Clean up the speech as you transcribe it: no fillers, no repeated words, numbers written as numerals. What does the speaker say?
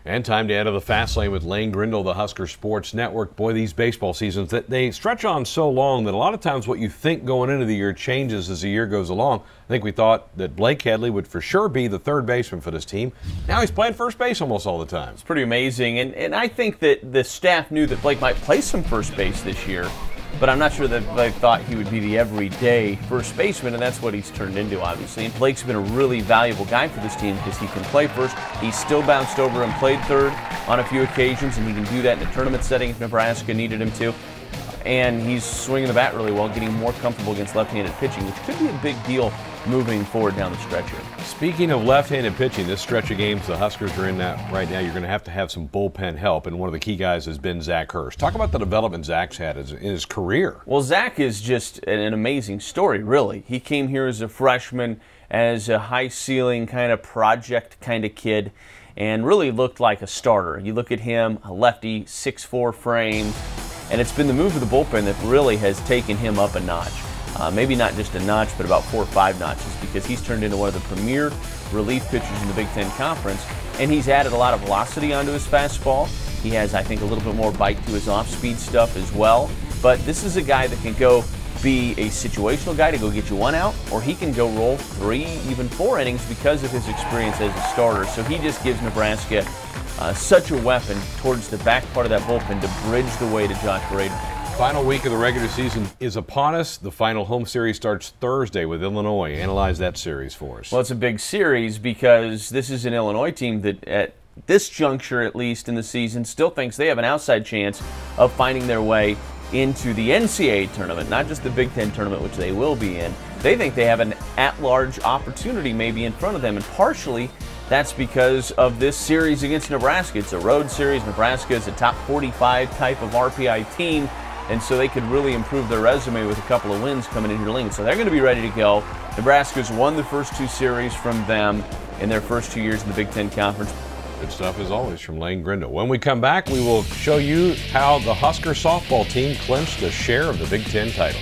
And time to enter the fast lane with Lane Grindle, the Husker Sports Network. Boy, these baseball seasons, they stretch on so long that a lot of times what you think going into the year changes as the year goes along. I think we thought that Blake Headley would for sure be the third baseman for this team. Now he's playing first base almost all the time. It's pretty amazing, and I think that the staff knew that Blake might play some first base this year, but I'm not sure that they thought he would be the everyday first baseman, and that's what he's turned into, obviously. And Blake's been a really valuable guy for this team because he can play first. He's still bounced over and played third on a few occasions, and he can do that in a tournament setting if Nebraska needed him to. And he's swinging the bat really well, getting more comfortable against left-handed pitching, which could be a big deal moving forward down the stretch here. Speaking of left-handed pitching, this stretch of games the Huskers are in right now, you're going to have some bullpen help, and one of the key guys has been Zack Hirsch. Talk about the development Zack's had in his career. Well, Zack is just an amazing story, really. He came here as a freshman, as a high-ceiling kind of project kind of kid, and really looked like a starter. You look at him, a lefty, 6'4" frame, and it's been the move of the bullpen that really has taken him up a notch. Maybe not just a notch, but about 4 or 5 notches, because he's turned into one of the premier relief pitchers in the Big Ten Conference, and he's added a lot of velocity onto his fastball. He has, I think, a little bit more bite to his off-speed stuff as well. But this is a guy that can go be a situational guy to go get you 1 out, or he can go roll 3, even 4 innings because of his experience as a starter. So he just gives Nebraska such a weapon towards the back part of that bullpen to bridge the way to Josh Rader. Final week of the regular season is upon us. The final home series starts Thursday with Illinois. Analyze that series for us. Well, it's a big series because this is an Illinois team that at this juncture, at least in the season, still thinks they have an outside chance of finding their way into the NCAA tournament, not just the Big Ten tournament, which they will be in. They think they have an at-large opportunity maybe in front of them, and partially that's because of this series against Nebraska. It's a road series. Nebraska is a top 45 type of RPI team, and so they could really improve their resume with a couple of wins coming into Lincoln. So they're going to be ready to go. Nebraska's won the first 2 series from them in their first 2 years in the Big Ten Conference. Good stuff as always from Lane Grindle. When we come back, we will show you how the Husker softball team clinched a share of the Big Ten title.